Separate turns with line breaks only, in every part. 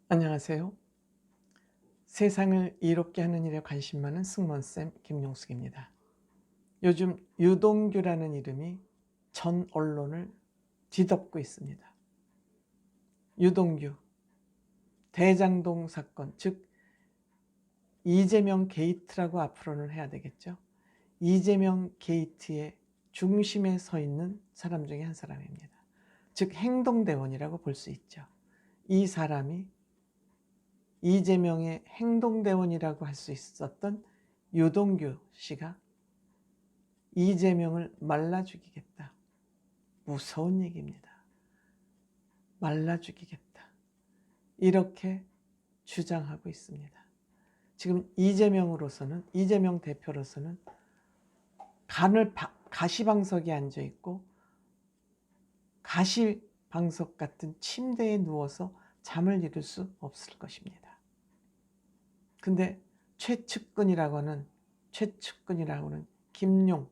안녕하세요. 세상을 이롭게 하는 일에 관심 많은 승무원쌤 김용숙입니다. 요즘 유동규라는 이름이 전 언론을 뒤덮고 있습니다. 유동규, 대장동 사건, 즉 이재명 게이트라고 앞으로는 해야 되겠죠. 이재명 게이트의 중심에 서 있는 사람 중에 한 사람입니다. 즉 행동대원이라고 볼 수 있죠. 이 사람이 이재명의 행동대원이라고 할 수 있었던 유동규 씨가 이재명을 말라 죽이겠다. 무서운 얘기입니다. 말라 죽이겠다. 이렇게 주장하고 있습니다. 지금 이재명 대표로서는 가시방석에 앉아 있고 가시방석 같은 침대에 누워서 잠을 이룰 수 없을 것입니다. 근데 최측근이라고 하는 김용,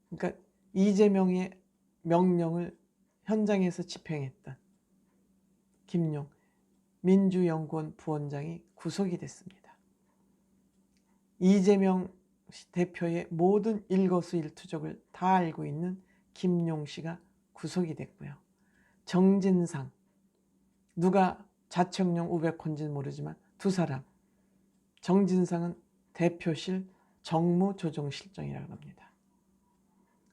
그러니까 이재명의 명령을 현장에서 집행했던 김용 민주연구원 부원장이 구속이 됐습니다. 이재명 대표의 모든 일거수일투족을 다 알고 있는 김용 씨가 구속이 됐고요. 정진상, 누가 자청령 우백호인지는 모르지만 두 사람, 정진상은 대표실 정무조정실장이라고 합니다.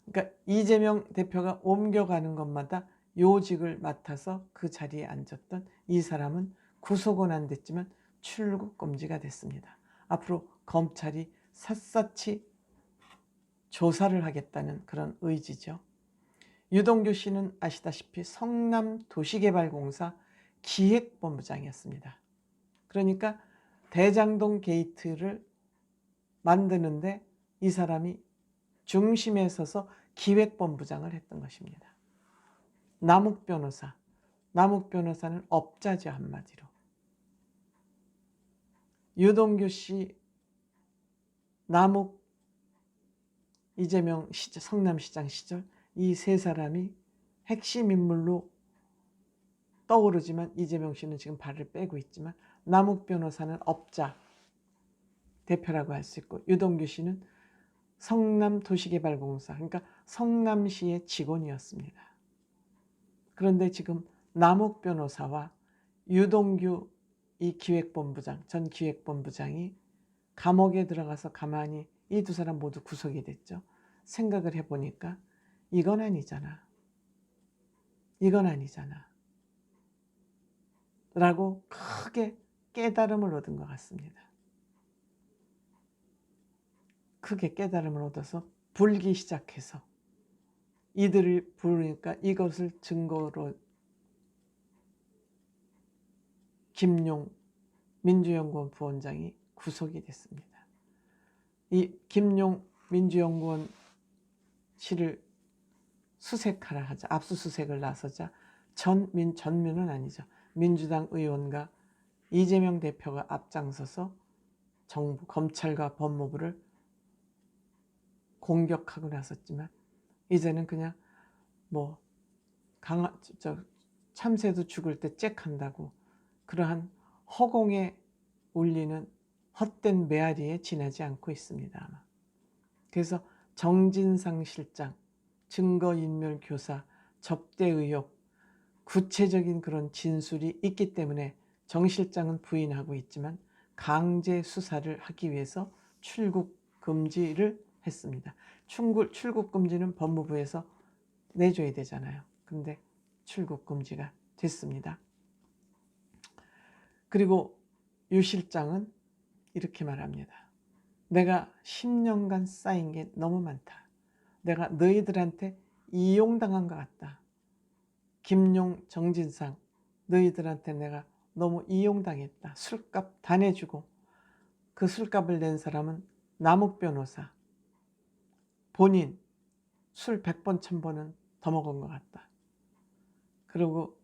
그러니까 이재명 대표가 옮겨가는 것마다 요직을 맡아서 그 자리에 앉았던 이 사람은 구속은 안 됐지만 출국 금지가 됐습니다. 앞으로 검찰이 샅샅이 조사를 하겠다는 그런 의지죠. 유동규 씨는 아시다시피 성남도시개발공사 기획본부장이었습니다. 그러니까 대장동 게이트를 만드는데 이 사람이 중심에 서서 기획본부장을 했던 것입니다. 남욱 변호사는 업자죠, 한마디로. 유동규 씨, 남욱, 이재명 시절, 성남시장 시절 이 세 사람이 핵심 인물로 떠오르지만 이재명 씨는 지금 발을 빼고 있지만 남욱 변호사는 업자 대표라고 할 수 있고 유동규 씨는 성남도시개발공사, 그러니까 성남시의 직원이었습니다. 그런데 지금 남욱 변호사와 유동규 전 기획본부장이 감옥에 들어가서 가만히 이 두 사람 모두 구속이 됐죠. 생각을 해보니까 이건 아니잖아 라고 크게 깨달음을 얻은 것 같습니다. 크게 깨달음을 얻어서 불기 시작해서 이들을 부르니까 이것을 증거로 김용 민주연구원 부원장이 구속이 됐습니다. 이 김용 민주연구원 씨를 수색하라 하자, 압수수색을 나서자 전면은 아니죠. 민주당 의원과 이재명 대표가 앞장서서 정부, 검찰과 법무부를 공격하고 나섰지만 이제는 그냥 참새도 죽을 때 짹한다고 그러한 허공에 울리는 헛된 메아리에 지나지 않고 있습니다. 그래서 정진상 실장, 증거인멸 교사, 접대 의혹, 구체적인 그런 진술이 있기 때문에 정 실장은 부인하고 있지만 강제 수사를 하기 위해서 출국 금지를 했습니다. 출국 금지는 법무부에서 내줘야 되잖아요. 근데 출국 금지가 됐습니다. 그리고 유 실장은 이렇게 말합니다. 내가 10년간 쌓인 게 너무 많다. 내가 너희들한테 이용당한 것 같다. 김용, 정진상, 너희들한테 내가 너무 이용당했다. 술값 다 내주고 그 술값을 낸 사람은 남욱 변호사. 본인 술 100번, 1000번은 더 먹은 것 같다. 그리고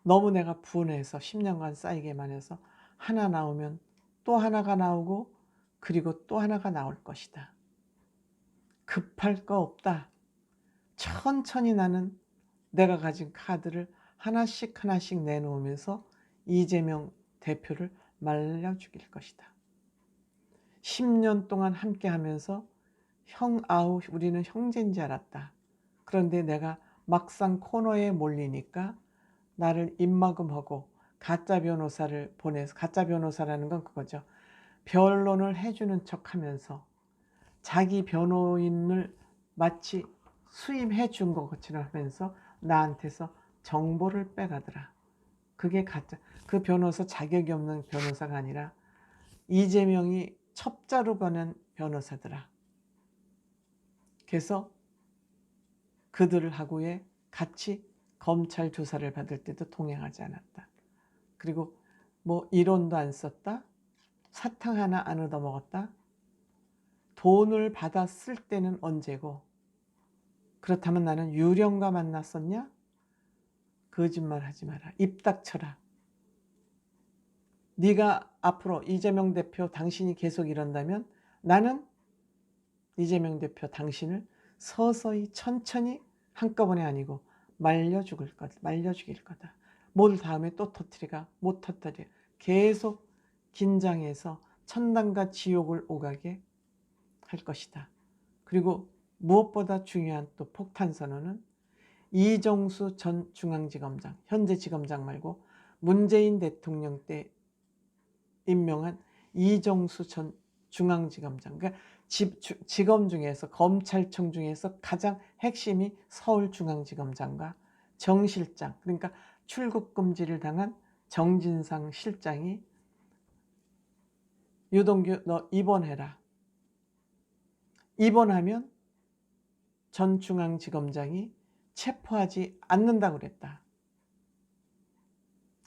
너무 내가 분해서 10년간 쌓이게만 해서 하나 나오면 또 하나가 나오고 그리고 또 하나가 나올 것이다. 급할 거 없다. 천천히 나는 내가 가진 카드를 하나씩 하나씩 내놓으면서 이재명 대표를 말려 죽일 것이다. 10년 동안 함께 하면서 우리는 형제인 줄 알았다. 그런데 내가 막상 코너에 몰리니까 나를 입막음하고 가짜 변호사를 보내서, 가짜 변호사라는 건 그거죠. 변론을 해주는 척하면서 자기 변호인을 마치 수임해 준 것처럼 하면서 나한테서 정보를 빼가더라. 그게 가짜, 그 변호사 자격이 없는 변호사가 아니라 이재명이 첩자로 보낸 변호사더라. 그래서 그들하고의 같이 검찰 조사를 받을 때도 동행하지 않았다. 그리고 뭐 이론도 안 썼다. 사탕 하나 안 얻어먹었다. 돈을 받아 쓸 때는 언제고, 그렇다면 나는 유령과 만났었냐? 거짓말 하지 마라. 입 닥쳐라. 네가 앞으로 이재명 대표 당신이 계속 이런다면 나는 이재명 대표 당신을 서서히 천천히 한꺼번에 아니고 말려 죽일 거다. 뭘 다음에 또 터뜨리가 못 터뜨려. 계속 긴장해서 천당과 지옥을 오가게 할 것이다. 그리고 무엇보다 중요한 또 폭탄 선언은 이정수 전 중앙지검장, 현재 지검장 말고 문재인 대통령 때 임명한 이정수 전 중앙지검장, 그러니까 지검 중에서, 검찰청 중에서 가장 핵심이 서울중앙지검장과 정 실장, 그러니까 출국 금지를 당한 정진상 실장이 유동규 너 입원해라. 입원하면 전 중앙지검장이 체포하지 않는다고 그랬다.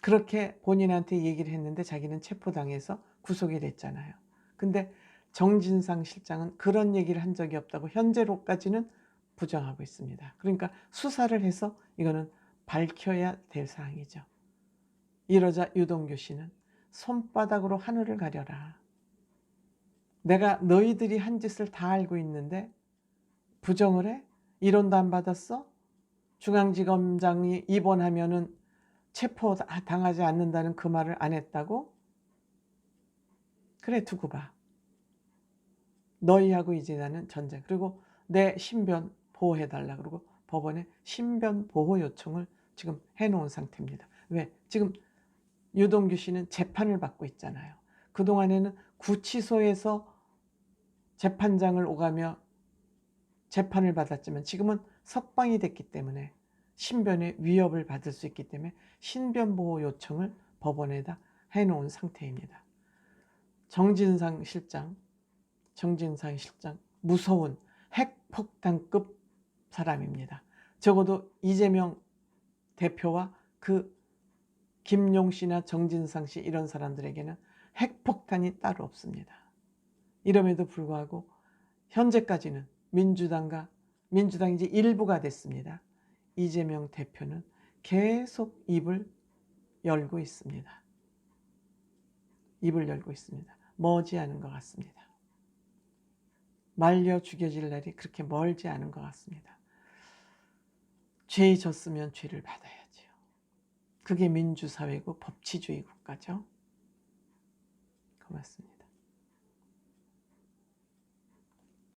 그렇게 본인한테 얘기를 했는데 자기는 체포당해서 구속이 됐잖아요. 근데 정진상 실장은 그런 얘기를 한 적이 없다고 현재로까지는 부정하고 있습니다. 그러니까 수사를 해서 이거는 밝혀야 될 사항이죠. 이러자 유동규 씨는 손바닥으로 하늘을 가려라. 내가 너희들이 한 짓을 다 알고 있는데 부정을 해? 이론도 안 받았어? 중앙지검장이 입원하면은 체포 당하지 않는다는 그 말을 안 했다고? 그래, 두고 봐. 너희하고 이제 나는 전쟁. 그리고 내 신변 보호해달라. 그리고 법원에 신변 보호 요청을 지금 해놓은 상태입니다. 왜? 지금 유동규 씨는 재판을 받고 있잖아요. 그동안에는 구치소에서 재판장을 오가며 재판을 받았지만 지금은 석방이 됐기 때문에 신변의 위협을 받을 수 있기 때문에 신변보호 요청을 법원에다 해놓은 상태입니다. 정진상 실장 무서운 핵폭탄급 사람입니다. 적어도 이재명 대표와 그 김용 씨나 정진상 씨 이런 사람들에게는 핵폭탄이 따로 없습니다. 이럼에도 불구하고 현재까지는 민주당이 이제 일부가 됐습니다. 이재명 대표는 계속 입을 열고 있습니다. 입을 열고 있습니다. 머지않은 것 같습니다. 말려 죽여질 날이 그렇게 멀지 않은 것 같습니다. 죄 졌으면 죄를 받아야지요. 그게 민주사회고 법치주의 국가죠. 고맙습니다.